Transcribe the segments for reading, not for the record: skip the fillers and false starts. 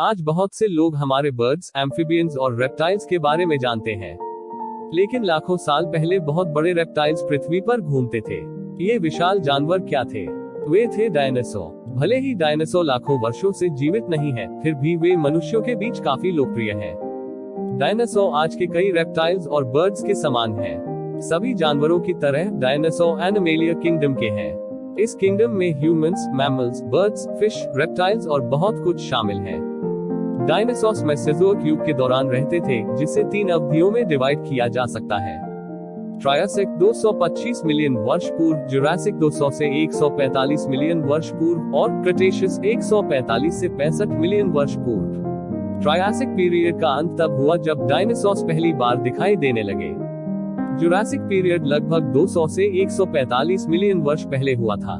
आज बहुत से लोग हमारे बर्ड्स, एम्फीबियंस और रेप्टाइल्स के बारे में जानते हैं, लेकिन लाखों साल पहले बहुत बड़े रेप्टाइल्स पृथ्वी पर घूमते थे। ये विशाल जानवर क्या थे? वे थे डायनासोर। भले ही डायनासोर लाखों वर्षों से जीवित नहीं है, फिर भी वे मनुष्यों के बीच काफी लोकप्रिय हैं। डायनासोर आज के कई रेप्टाइल्स और बर्ड्स के समान हैं। सभी जानवरों की तरह डायनासोर एनिमलिया किंगडम के हैं। इस किंगडम में humans, mammals, birds, fish, reptiles और बहुत कुछ शामिल है। डायनासोर्स मेसोजोइक युग के दौरान रहते थे, जिसे 3 अवधियों में डिवाइड किया जा सकता है। ट्रायसिक 225 मिलियन वर्ष पूर्व, जुरासिक 200 से 145 मिलियन वर्ष पूर्व और क्रेटेशियस 145 से 65 मिलियन वर्ष पूर्व। ट्रायसिक पीरियड का अंत तब हुआ जब डायनासोर्स पहली बार दिखाई देने लगे। जुरासिक पीरियड लगभग 200 से 145 मिलियन वर्ष पहले हुआ था।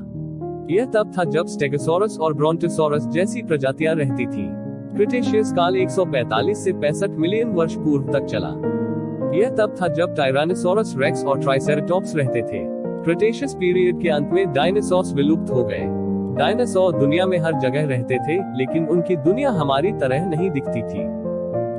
यह तब था जब स्टेगोसॉरस और ब्रोंटोसॉरस जैसी प्रजातियां रहती थी। क्रिटेशियस काल 145 से 65 मिलियन वर्ष पूर्व तक चला। यह तब था जब टायरानोसॉरस रेक्स और ट्राइसेराटॉप्स रहते थे। क्रिटेशियस पीरियड के अंत में डायनासोर्स विलुप्त हो गए। डायनासोर दुनिया में हर जगह रहते थे, लेकिन उनकी दुनिया हमारी तरह नहीं दिखती थी।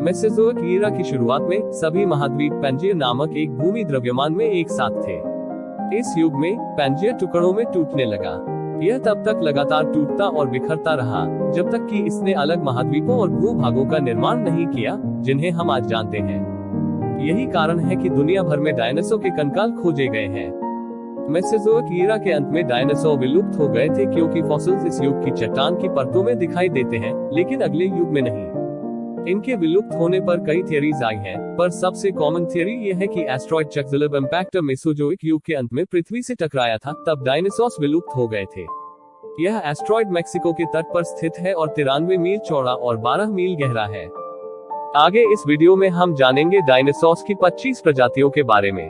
मेसोजोइक ईरा की शुरुआत में सभी महाद्वीप पैंजिया नामक एक भूमि द्रव्यमान में एक साथ थे। इस युग में पैंजिया टुकड़ों में टूटने लगा। यह तब तक लगातार टूटता और बिखरता रहा, जब तक कि इसने अलग महाद्वीपों और भूभागों का निर्माण नहीं किया, जिन्हें हम आज जानते हैं। यही कारण है कि दुनिया भर में डायनासोर के कंकाल खोजे गए हैं। मेसोजोइक ईरा के अंत में डायनासोर विलुप्त हो गए थे, क्योंकि फॉसिल्स इस युग की चट्टान की परतों में दिखाई देते हैं, लेकिन अगले युग में नहीं। इनके विलुप्त होने पर कई थियरीज आई हैं, पर सबसे कॉमन थियरी यह है कि एस्ट्रॉइड चकज़लब इम्पैक्टर मेसोजोइक युग के अंत में पृथ्वी से टकराया था, तब डायनासोर्स विलुप्त हो गए थे। यह एस्ट्रॉइड मेक्सिको के तट पर स्थित है और 93 मील चौड़ा और 12 मील गहरा है। आगे इस वीडियो में हम जानेंगे डायनासोर्स की 25 प्रजातियों के बारे में।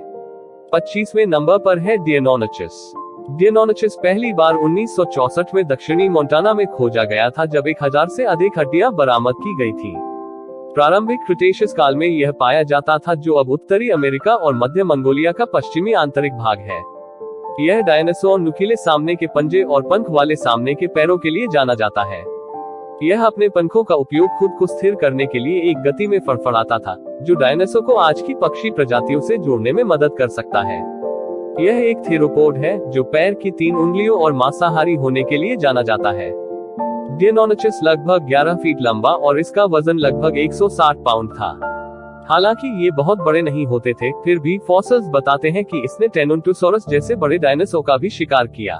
25वें नंबर पर है डिएनोनिचस। डिएनोनिचस पहली बार 1964 में दक्षिणी मोंटाना में खोजा गया था, जब 1000 से अधिक हड्डियां बरामद की गई थी। प्रारंभिक क्रिटेशियस काल में यह पाया जाता था, जो अब उत्तरी अमेरिका और मध्य मंगोलिया का पश्चिमी आंतरिक भाग है। यह डायनासोर नुकीले सामने के पंजे और पंख वाले सामने के पैरों के लिए जाना जाता है। यह अपने पंखों का उपयोग खुद को स्थिर करने के लिए एक गति में फड़फड़ाता था, जो डायनासोर को आज की पक्षी प्रजातियों से जोड़ने में मदद कर सकता है। यह एक थेरोपोड है, जो पैर की 3 उंगलियों और मांसाहारी होने के लिए जाना जाता है। डिएनोनिचस लगभग 11 फीट लंबा और इसका वजन लगभग 160 पाउंड था। हालांकि ये बहुत बड़े नहीं होते थे, फिर भी फॉसिल्स बताते हैं कि इसने टेनोंटोसॉरस जैसे बड़े डायनासोर का भी शिकार किया।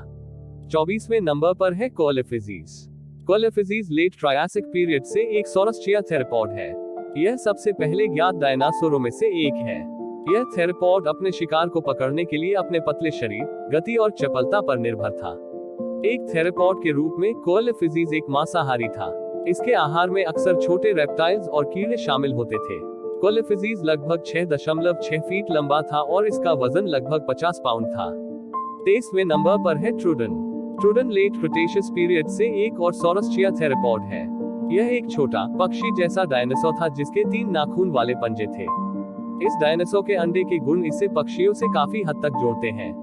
24वें नंबर पर है कोएलेफिजीज। कोएलेफिजीज लेट ट्रायसिक पीरियड से एक सौरस्ट्रिया थेरोपोड है। यह सबसे पहले ज्ञात डायनासोरों में से एक है। यह थेरोपोड अपने शिकार को पकड़ने के लिए अपने पतले शरीर, गति और चपलता पर निर्भर था। एक थेरोपोड के रूप में कोएलेफिजीज एक मांसाहारी था। इसके आहार में अक्सर छोटे रेप्टाइल्स और कीड़े शामिल होते थे। कोएलेफिजीज लगभग 6.6 फीट लंबा था और इसका वजन लगभग 50 पाउंड था। 23वें नंबर पर है ट्रूडन। ट्रूडन लेट क्रिटेशियस पीरियड से एक और सौरस्ट्रिया थेरोपोड है। यह एक छोटा पक्षी जैसा डायनासोर था, जिसके 3 नाखून वाले पंजे थे। इस डायनासोर के अंडे के गुण इसे पक्षियों से काफी हद तक जोड़ते हैं।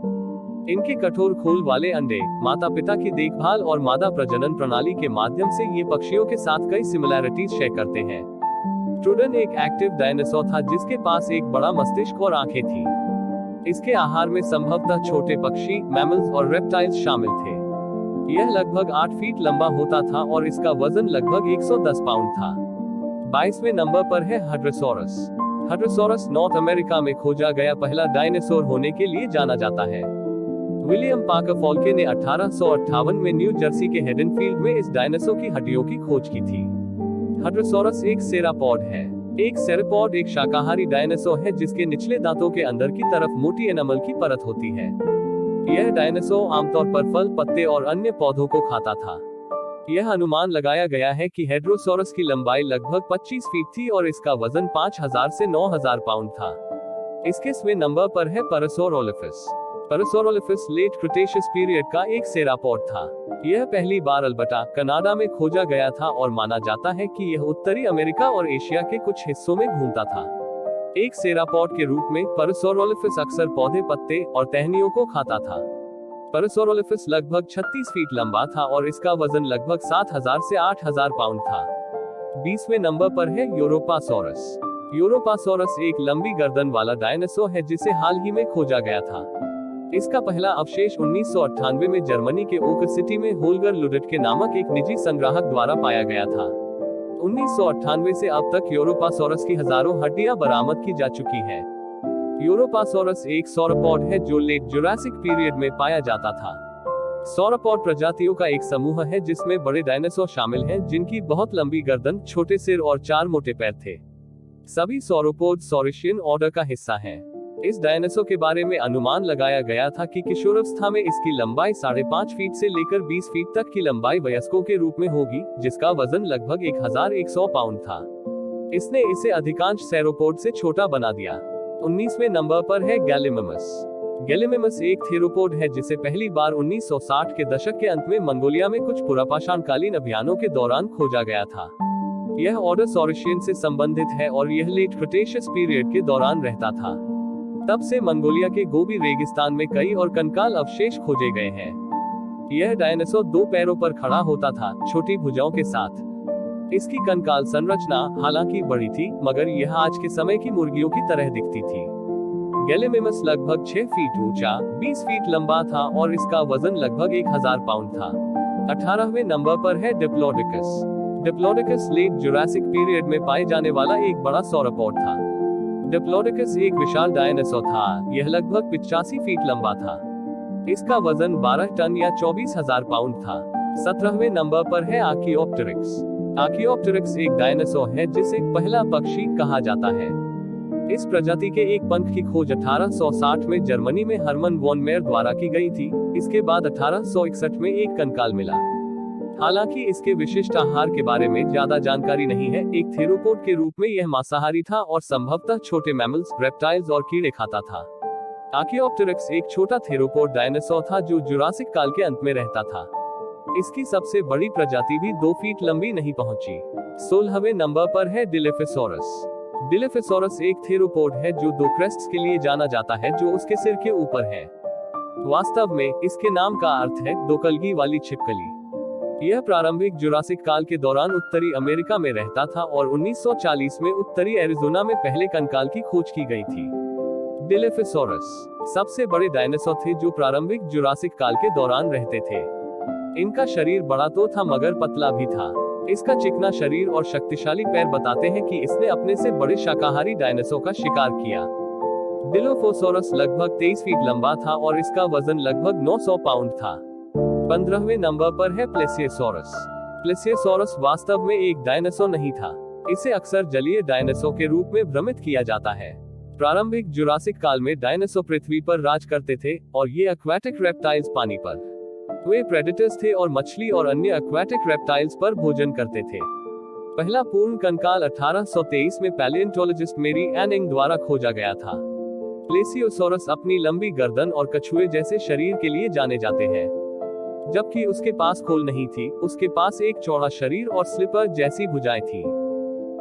इनके कठोर खोल वाले अंडे माता पिता की देखभाल और मादा प्रजनन प्रणाली के माध्यम से ये पक्षियों के साथ कई सिमिलैरिटीज शेयर करते हैं। ट्रूडन एक एक्टिव डायनासोर था, जिसके पास एक बड़ा मस्तिष्क और आंखें थी। इसके आहार में संभवतः छोटे पक्षी, मैमल्स और रेप्टाइल्स शामिल थे। यह लगभग 8 फीट लंबा होता था और इसका वजन लगभग 110 पाउंड था। 22वें नंबर पर है हड्रोसॉरस। हड्रोसॉरस नॉर्थ अमेरिका में खोजा गया पहला डायनासोर होने के लिए जाना जाता है। विलियम पार्कर फॉल्के ने 1858 में न्यू जर्सी के हेडनफील्ड में इस डायनासोर की हड्डियों की खोज की थी। हड्रोसॉरस एक सेरापॉड है। एक सेरापॉड एक शाकाहारी डायनासोर है, जिसके निचले दांतों के अंदर की तरफ मोटी एनामल की परत होती है। यह डायनासोर आमतौर पर फल, पत्ते और अन्य पौधों को खाता था। यह अनुमान लगाया गया है कि हेड्रोसॉरस की लंबाई लगभग 25 फीट थी और इसका वजन 5000 से 9000 पाउंड था। इसके 6वें नंबर पर है पैरासौरोलिफस। पैरासौरोलिफस लेट क्रिटेशियस पीरियड का एक सेरापॉड था। यह पहली बार अल्बर्टा, कनाडा में खोजा गया था और माना जाता है कि यह उत्तरी अमेरिका और एशिया के कुछ हिस्सों में घूमता था। एक सेरापॉड के रूप में पैरासौरोलिफस अक्सर पौधे, पत्ते और टहनियों को खाता था। पैरासौरोलिफस लगभग 36 फीट लंबा था और इसका वजन लगभग 7000 से 8000 पाउंड था। 20वें नंबर पर है यूरोपासोरस। यूरोपासोरस एक लंबी गर्दन वाला डायनासोर है जिसे हाल ही में खोजा गया था। इसका पहला अवशेष 1998 में जर्मनी के ओक सिटी में होल्गर लुडेटके नामक एक निजी संग्राहक द्वारा पाया गया था। 1998 से अब तक यूरोपासोरस की हजारों हड्डियां बरामद की जा चुकी हैं। यूरोपासोरस एक सॉरोपॉड है जो लेट जुरासिक पीरियड में पाया जाता था। सॉरोपॉड प्रजातियों का एक समूह है जिसमें बड़े डायनासोर शामिल हैं जिनकी बहुत लंबी गर्दन, छोटे सिर और 4 मोटे पैर थे। सभी सॉरोपोड सॉरिशियन ऑर्डर का हिस्सा हैं। इस डायनासोर के बारे में अनुमान लगाया गया था कि किशोरावस्था में इसकी लंबाई 5.5 फीट से लेकर 20 फीट तक की लंबाई वयस्कों के रूप में होगी, जिसका वजन लगभग 1100 पाउंड था। इसने इसे अधिकांश सेरोपोड से छोटा बना दिया। 19वें नंबर पर है गैलिमिमस। गैलिमिमस एक थेरोपोड है जिसे पहली बार 1960 के दशक के अंत में मंगोलिया में कुछ पुरापाषाणकालीन अभियानों के दौरान खोजा गया था। यह ऑर्डर सॉरिशियन से संबंधित है और यह लेट क्रिटेशियस पीरियड के दौरान रहता था। तब से मंगोलिया के गोबी रेगिस्तान में कई और कंकाल अवशेष खोजे गए हैं। यह डायनासोर 2 पैरों पर खड़ा होता था, छोटी भुजाओं के साथ। इसकी कंकाल संरचना हालांकि बड़ी थी, मगर यह आज के समय की मुर्गियों की तरह दिखती थी। गैलिमिमस लगभग 6 फीट ऊंचा, 20 फीट लंबा था और इसका वजन लगभग 1000 पाउंड था। 18वें नंबर पर है डिप्लोडिकस। डिप्लोडिकस लेट जुरासिक पीरियड में पाए जाने वाला एक बड़ा सॉरोपॉड था। डिप्लोडिकस एक विशाल डायनासोर था। यह लगभग 85 फीट लंबा था। इसका वजन 12 टन या 24,000 पाउंड था। 17वें नंबर पर है आर्कियोप्टेरिक्स। आर्कियोप्टेरिक्स एक डायनासोर है जिसे पहला पक्षी कहा जाता है। इस प्रजाति के एक पंख की खोज 1860 में जर्मनी में हर्मन वॉन मेयर द्वारा की गई थी। इसके बाद 1861 में एक कंकाल मिला। हालांकि इसके विशिष्ट आहार के बारे में ज्यादा जानकारी नहीं है। एक थेरोपोड के रूप में यह मांसाहारी था और संभवतः छोटे मैमल्स, रेप्टाइल्स और कीड़े खाता था। आर्कियोप्टेरिक्स एक छोटा थेरोपोड डायनासोर था जो जुरासिक काल के अंत में रहता था। इसकी सबसे बड़ी प्रजाति भी 2 फीट लंबी नहीं पहुंची। 16वें नंबर पर है डिलेफिसोरस। डिलेफिसोरस एक थेरोपोड है जो 2 क्रेस्ट्स के लिए जाना जाता है जो उसके सिर के ऊपर है। वास्तव में इसके नाम का अर्थ है 2 कलगी वाली छिपकली। यह प्रारंभिक जुरासिक काल के दौरान उत्तरी अमेरिका में रहता था और 1940 में उत्तरी एरिज़ोना में पहले कंकाल की खोज की गई थी। डिलेफिसोरस सबसे बड़े डायनासोर थे जो प्रारंभिक जुरासिक काल के दौरान रहते थे। इनका शरीर बड़ा तो था मगर पतला भी था। इसका चिकना शरीर और शक्तिशाली पैर बताते हैं कि इसने अपने से बड़े शाकाहारी डायनासोर का शिकार किया। डिलोफोसोरस लगभग 23 फीट लंबा था और इसका वजन लगभग 900 पाउंड था। 15वें नंबर पर है प्लेसियोसोरस। प्लेसियोसोरस वास्तव में एक डायनासोर नहीं था। इसे अक्सर जलीय डायनासोर के रूप में भ्रमित किया जाता है। प्रारंभिक जुरासिक काल में डायनासोर पृथ्वी पर राज करते थे और ये एक्वाटिक रेप्टाइल्स पानी पर। वे प्रेडेटर्स थे और मछली और अन्य एक्वाटिक रेप्टाइल्स पर भोजन करते थे। पहला पूर्ण कंकाल 1823 में पैलियोंटोलॉजिस्ट मेरी एनिंग द्वारा खोजा गया था। प्लेसियोसोरस अपनी लंबी गर्दन और कछुए जैसे शरीर के लिए जाने जाते हैं। जबकि उसके पास खोल नहीं थी, उसके पास एक चौड़ा शरीर और स्लिपर जैसी भुजाएं थी।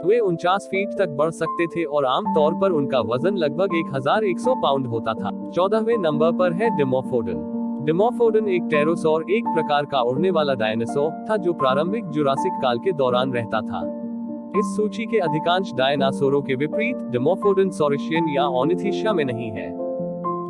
वे 49 फीट तक बढ़ सकते थे और आम तौर पर उनका वजन लगभग 1100 पाउंड होता था। 14वें नंबर पर है डिमोफोडन। डिमोफोडन एक टेरोसौर, एक प्रकार का उड़ने वाला डायनासोर था जो प्रारंभिक जुरासिक काल के दौरान रहता था। इस सूची के अधिकांश डायनासोरों के विपरीत डिमोफोडन सॉरिशियन या ऑर्निथोशिया में नहीं है,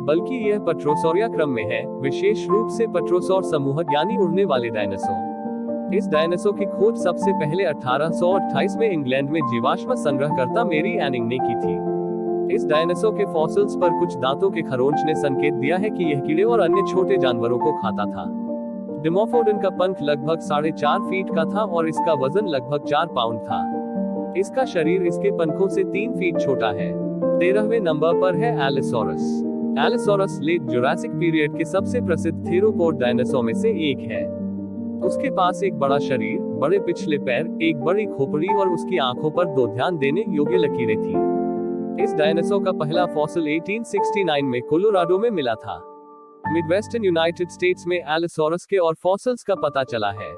बल्कि यह पट्रोसौरिया क्रम में है, विशेष रूप से पट्रोसौर समूह यानी उड़ने वाले डायनासोर। इस डायनासोर की खोज सबसे पहले 1828 में इंग्लैंड में जीवाश्म संग्रहकर्ता मेरी एनिंग ने की थी। इस डायनासोर के फॉसिल्स पर कुछ दांतों के खरोंच ने संकेत दिया है कि यह कीड़े और अन्य छोटे जानवरों को खाता था। डिमोफोडन का पंख लगभग 4.5 फीट का था और इसका वजन लगभग 4 पाउंड था। इसका शरीर इसके पंखों से 3 फीट छोटा है। 13वें नंबर पर है एलिसोरस। एलिसोरस लेट जुरासिक पीरियड के सबसे प्रसिद्ध थेरोपोड डायनासोर में से एक है। उसके पास एक बड़ा शरीर, बड़े पिछले पैर, एक बड़ी खोपड़ी और उसकी आंखों पर 2 ध्यान देने योग्य लकीरें थी। इस डायनासोर का पहला फॉसिल 1869 में कोलोराडो में मिला था। मिडवेस्टर्न यूनाइटेड स्टेट्स में एलिसोरस के और फॉसिल्स का पता चला है।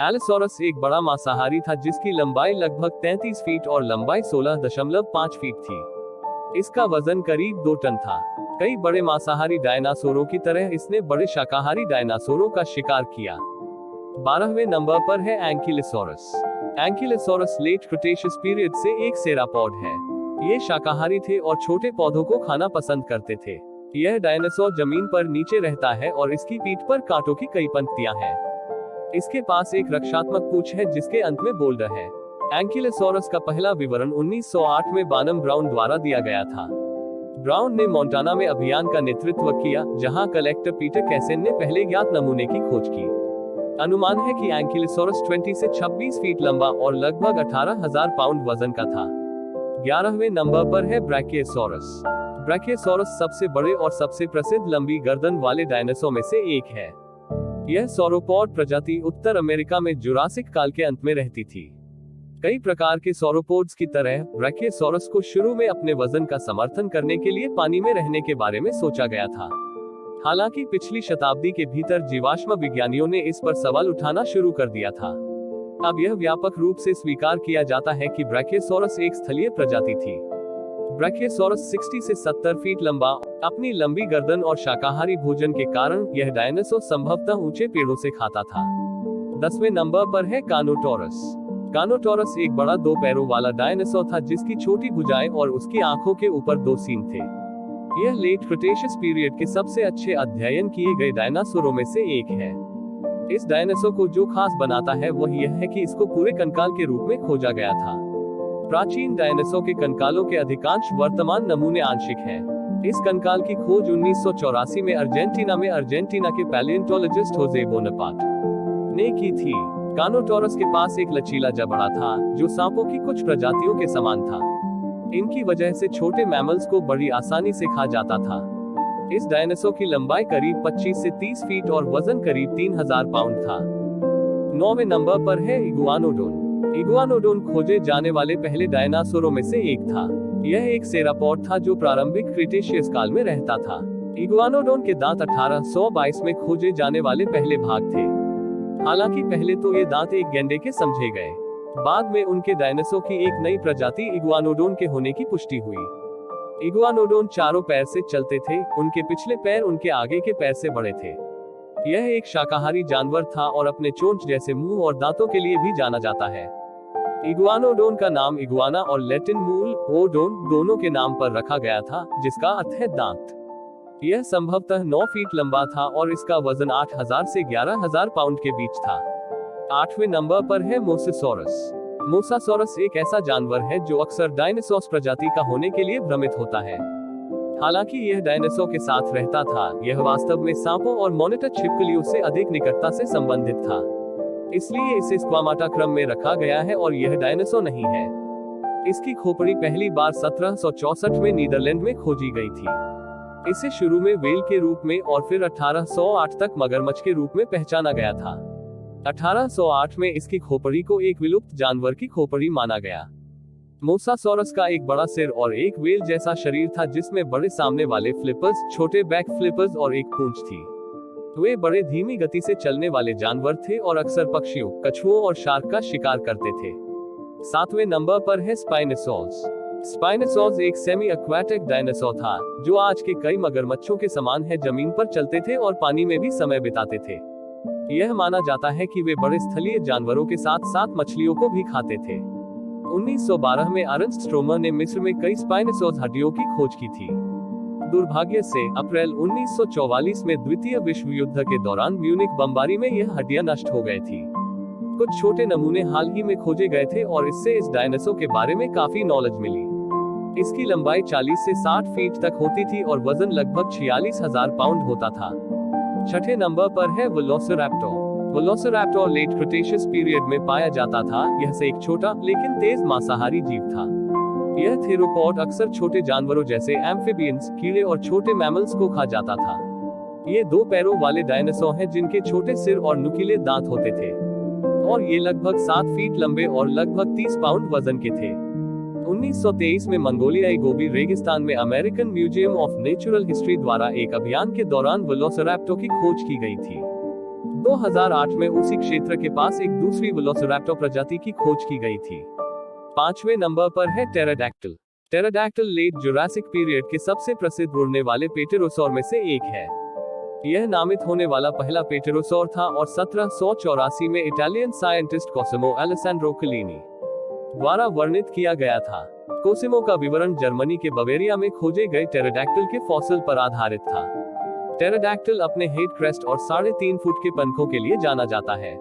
एलिसोरस एक बड़ा मांसाहारी था जिसकी लंबाई लगभग 33 फीट और लंबाई 16.5 फीट थी। इसका वजन करीब 2 टन था। कई बड़े मांसाहारी डायनासोरों की तरह इसने बड़े शाकाहारी डायनासोरों का शिकार किया। 12वें नंबर पर है ankylosaurus. Ankylosaurus late Cretaceous period से एक सेरापॉड है। ये शाकाहारी थे और छोटे पौधों को खाना पसंद करते थे। यह डायनासोर जमीन पर नीचे रहता है और इसकी पीठ पर कांटों की कई पंक्तियां हैं। इसके पास एक रक्षात्मक पूंछ है जिसके अंत में बोल्डर है। एंकिलोसॉरस का पहला विवरण 1908 में बानम ब्राउन द्वारा दिया गया था। ब्राउन ने मोंटाना में अभियान का नेतृत्व किया, जहां कलेक्टर पीटर कैसेन ने पहले ज्ञात नमूने की खोज की। अनुमान है कि एंकिलोसॉरस 20 से 26 फीट लंबा और लगभग 18,000 पाउंड वजन का था। 11वें नंबर पर है ब्रैकियोसॉरस। ब्रैकियोसॉरस सबसे बड़े और सबसे प्रसिद्ध लंबी गर्दन वाले डायनासोर में से एक है। यह सौरोपॉड प्रजाति उत्तर अमेरिका में जुरासिक काल के अंत में रहती थी। कई प्रकार के सौरोपोड्स की तरह ब्रैकियोसॉरस को शुरू में अपने वजन का समर्थन करने के लिए पानी में रहने के बारे में सोचा गया था। हालांकि पिछली शताब्दी के भीतर जीवाश्म विज्ञानियों ने इस पर सवाल उठाना शुरू कर दिया था। अब यह व्यापक रूप से स्वीकार किया जाता है कि ब्रैकियोसॉरस एक स्थलीय प्रजाति थी। ब्रैकियोसॉरस 60 से 70 फीट लंबा, अपनी लंबी गर्दन और शाकाहारी भोजन के कारण यह डायनासोर संभवतः ऊंचे पेड़ों से खाता था। 10वें नंबर पर है कानोटोरस। कानोटोरस एक बड़ा 2 पैरों वाला डायनासोर था जिसकी छोटी भुजाएं और उसकी आंखों के ऊपर 2 सींग थे। यह लेट क्रिटेशियस पीरियड के सबसे अच्छे अध्ययन किए गए डायनासोरों में से एक है। इस डायनासोर को जो खास बनाता है वह यह है कि इसको पूरे कंकाल के रूप में खोजा गया था। प्राचीन डायनासोर के कंकालों के अधिकांश वर्तमान नमूने आंशिक हैं। इस कंकाल की खोज 1984 में अर्जेंटीना के पैलियोंटोलॉजिस्ट होजे बोनापार्ट ने की थी। कानोटोरस के पास एक लचीला जबड़ा था जो सांपों की कुछ प्रजातियों के समान था। इनकी वजह से छोटे मैमल्स को बड़ी आसानी से खा जाता था। इस डायनासोर की लंबाई करीब 25 से 30 फीट और वजन करीब 3000 पाउंड था। 9वें नंबर पर है इगुआनोडोन। इगुआनोडोन खोजे जाने वाले पहले डायनासोरों में से एक था। यह एक सेरापॉड था जो प्रारंभिक क्रिटेशियस काल में रहता था। इगुआनोडोन के दांत 1822 में खोजे जाने वाले पहले भाग थे। हालांकि पहले तो ये दांत एक गेंडे के समझे गए। बाद में उनके डायनासोर की एक नई प्रजाति इगुआनोडोन के होने की पुष्टि हुई। इगुआनोडोन चारों पैर से चलते थे, उनके पिछले पैर उनके आगे के पैर से बड़े थे। यह एक शाकाहारी जानवर था और अपने चोंच जैसे मुंह और दांतों के लिए भी जाना जाता है। इगुआनोडोन का नाम इगुआना और लैटिन मूल ओडोन दोनों के नाम पर रखा गया था, जिसका अर्थ है दांत। यह संभवतः 9 फीट लंबा था और इसका वजन 8000 से 11000 पाउंड के बीच था। 8वें नंबर पर है मोसासॉरस। मोसासॉरस एक ऐसा जानवर है जो अक्सर डायनासोर प्रजाति का होने के लिए भ्रमित होता है। हालांकि यह डायनासोर के साथ रहता था, यह वास्तव में सांपों और मॉनिटर छिपकलियों से अधिक निकटता से संबंधित था। इसलिए इसे स्क्वामाटा क्रम में रखा गया है और यह डायनासोर नहीं है। इसकी खोपड़ी पहली बार 1764 में नीदरलैंड में खोजी गई थी। इसे शुरू में व्हेल के रूप में और फिर 1808 तक मगरमच्छ के रूप में पहचाना गया था। 1808 में इसकी खोपड़ी को एक विलुप्त जानवर की खोपड़ी माना गया। मोसासॉरस का एक बड़ा सिर और एक व्हेल जैसा शरीर था जिसमें बड़े सामने वाले फ्लिपर्स, छोटे बैक फ्लिपर्स और एक पूंछ थी। वे बड़े धीमी गति से चलने वाले जानवर थे और अक्सर पक्षियों, कछुओं और शार्क का शिकार करते थे। 7वें नंबर पर है स्पाइनोसॉर्स। स्पाइनोसॉर्स एक सेमी एक्वाटिक डायनासोर था जो आज के कई मगरमच्छों के समान है, जमीन पर चलते थे और पानी में भी समय बिताते थे। यह माना जाता है कि वे बड़े स्थलीय जानवरों के साथ साथ मछलियों को भी खाते थे। 1912 में अर्नस्ट स्ट्रोमर ने मिस्र में कई स्पाइनोसॉर्स हड्डियों की खोज की थी। दुर्भाग्य से अप्रैल 1944 में द्वितीय विश्व युद्ध के दौरान म्यूनिक बमबारी में यह हड्डियां नष्ट हो गई थी। कुछ छोटे नमूने हाल ही में खोजे गए थे और इससे इस डायनासोर के बारे में काफी नॉलेज मिली। इसकी लंबाई 40 से 60 फीट तक होती थी और वजन लगभग 46,000 पाउंड होता था। 6ठे नंबर पर है velociraptor. Velociraptor late Cretaceous period में पाया जाता था। यह से एक छोटा लेकिन तेज मांसाहारी जीव था। यह थेरोपॉड अक्सर छोटे जानवरों जैसे एम्फिबियंस, कीड़े और छोटे मैमल्स को खा जाता था। ये 2 पैरों वाले डायनासोर हैं जिनके छोटे सिर और नुकीले दांत होते थे और ये लगभग 7 फीट लंबे और लगभग 30 पाउंड वजन के थे। 1923 में मंगोलियाई गोबी रेगिस्तान में American museum of natural history द्वारा एक अभियान के दौरान वेलोसिरैप्टर की खोज की गई थी। 2008 में उसी क्षेत्र के पास एक दूसरी वेलोसिरैप्टर प्रजाति की खोज की गई थी। 5वें नंबर पर है टेराडैक्टिल। टेराडैक्टिल लेट जुरासिक पीरियड के सबसे प्रसिद्ध उड़ने वाले पेटेरोसॉर में से एक है। यह नामित होने वाला पहला पेटेरोसॉर था और 1784 में इटालियन साइंटिस्ट कोसिमो अलेसैंड्रो कोलिनी द्वारा वर्णित किया गया था। कोसिमो का विवरण जर्मनी के बवेरिया में खोजे गए टेराडैक्टिल के फॉसिल पर आधारित था। टेराडैक्टिल अपने हेड क्रेस्ट और 3.5 फुट के पंखों के लिए जाना जाता है।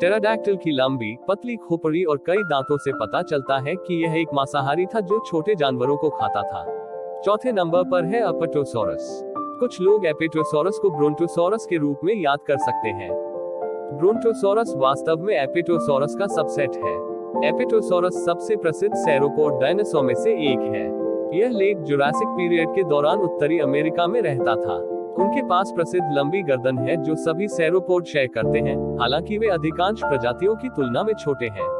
टेराडैक्टिल की लंबी, पतली खोपड़ी और कई दांतों से पता चलता है कि यह एक मांसाहारी था जो छोटे जानवरों को खाता था। चौथे नंबर पर है एपेटोसॉरस। कुछ लोग एपेटोसॉरस को ब्रोंटोसॉरस के रूप में याद कर सकते हैं। ब्रोंटोसॉरस वास्तव में एपेटोसॉरस का सबसेट है। एपेटोसॉरस सबसे प्रसिद्ध सेरोपोड डायनासोर में से एक है। यह लेट जुरासिक पीरियड के दौरान उत्तरी अमेरिका में रहता था। उनके पास प्रसिद्ध लंबी गर्दन है जो सभी सेरोपोड शेयर करते हैं, हालांकि वे अधिकांश प्रजातियों की तुलना में छोटे हैं।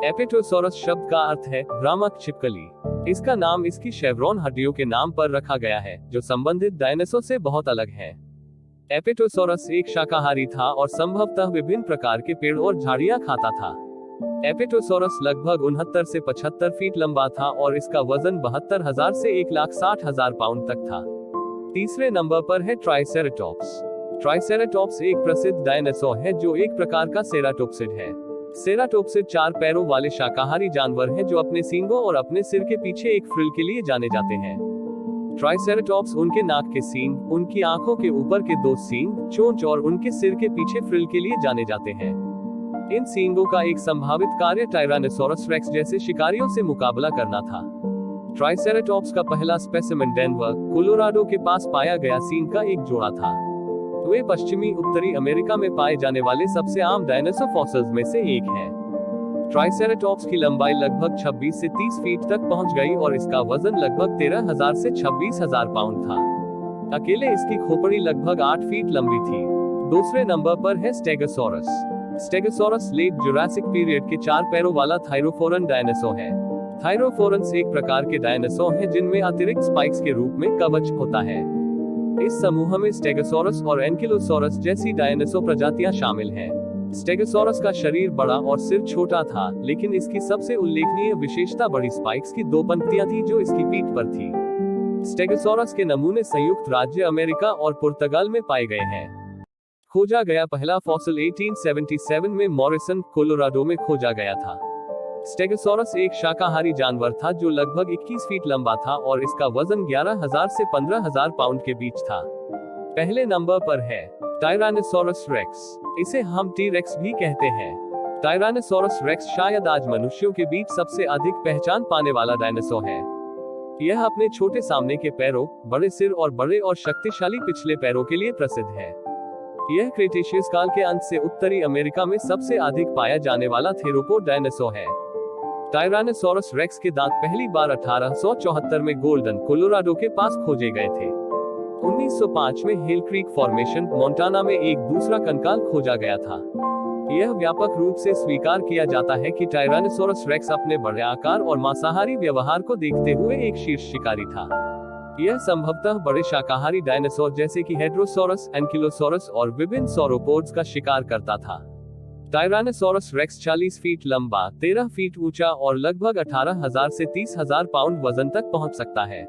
एपेटोसॉरस शब्द का अर्थ है भ्रामक छिपकली। इसका नाम इसकी शेवरॉन हड्डियों के नाम पर रखा गया है, जो संबंधित डायनासोर से बहुत अलग है। एपेटोसॉरस एक शाकाहारी था और संभवतः विभिन्न प्रकार के पेड़ और झाड़ियां खाता था। एपेटोसॉरस लगभग 69 से 75 फीट लंबा था और इसका वजन 72,000 से 1,60,000 पाउंड तक था। तीसरे नंबर पर है ट्राइसेराटॉप्स। ट्राइसेराटॉप्स एक प्रसिद्ध डायनासोर है जो एक प्रकार का सेराटोप्सिड है। सेराटोप्सिड 4 पैरों वाले शाकाहारी जानवर हैं जो अपने सींगों और अपने सिर के पीछे एक फ्रिल के लिए जाने जाते हैं। ट्राइसेराटॉप्स उनके नाक के सींग, उनकी आंखों के ऊपर के 2 सींग, चोंच और उनके सिर के पीछे फ्रिल के लिए जाने जाते हैं। इन सींगों का एक संभावित कार्य टायरानोसोरस रेक्स जैसे शिकारियों से मुकाबला करना था। ट्राइसेराटॉप्स का पहला स्पेसिमेन डेनवर, कोलोराडो के पास पाया गया सींग का एक जोड़ा था। वे पश्चिमी उत्तरी अमेरिका में पाए जाने वाले सबसे आम डायनासोर फॉसिल्स में से एक है। ट्राइसेराटॉप्स की लंबाई लगभग 26 से 30 फीट तक पहुंच गई और इसका वजन लगभग 13,000 से 26,000 पाउंड था। अकेले इसकी खोपड़ी लगभग 8 फीट लंबी थी। दूसरे नंबर पर है stegosaurus. Stegosaurus late Jurassic period के 4 पैरों वाला थायरोफोरन डायनासोर है। थायरोफोरन्स एक प्रकार के डायनासोर हैं जिनमें अतिरिक्त स्पाइक्स के रूप में कवच होता है। इस समूह में स्टेगोसॉरस और एंकिलोसॉरस जैसी डायनासोर प्रजातियां शामिल हैं। स्टेगोसॉरस का शरीर बड़ा और सिर छोटा था, लेकिन इसकी सबसे उल्लेखनीय विशेषता बड़ी स्पाइक्स की 2 पंक्तियां थी जो इसकी पीठ पर थी। स्टेगोसॉरस के नमूने संयुक्त राज्य अमेरिका और पुर्तगाल में पाए गए हैं। खोजा गया पहला फॉसिल 1877 में मॉरिसन, कोलोराडो में खोजा गया था। स्टेगोसॉरस एक शाकाहारी जानवर था जो लगभग 21 फीट लंबा था और इसका वजन 11,000 से 15,000 पाउंड के बीच था। पहले नंबर पर है टायरानोसोरस रेक्स। इसे हम टी-रेक्स भी कहते हैं। टायरानोसोरस रेक्स शायद आज मनुष्यों के बीच सबसे अधिक पहचान पाने वाला डायनासोर है। यह अपने छोटे सामने के पैरों, बड़े सिर और बड़े और शक्तिशाली पिछले पैरों के लिए प्रसिद्ध है। यह क्रेटेशियस काल के अंत से उत्तरी अमेरिका में सबसे अधिक पाया जाने वाला थेरोपोड डायनासोर है। टायरानोसोरस रेक्स के दांत पहली बार 1874 में गोल्डन, कोलोराडो के पास खोजे गए थे। 1905 में हिल क्रीक फॉर्मेशन, मोंटाना में एक दूसरा कंकाल खोजा गया था। यह व्यापक रूप से स्वीकार किया जाता है कि टायरानोसोरस रेक्स अपने बड़े आकार और मांसाहारी व्यवहार को देखते हुए एक शीर्ष शिकारी था। यह संभवतः बड़े शाकाहारी डायनासोर जैसे कि हेड्रोसोरस, एंकिलोसोरस और विभिन्न सौरोपोड्स का शिकार करता था। टायरानोसोरस रेक्स 40 फीट लंबा, 13 फीट ऊंचा और लगभग 18,000 से 30,000 पाउंड वजन तक पहुंच सकता है।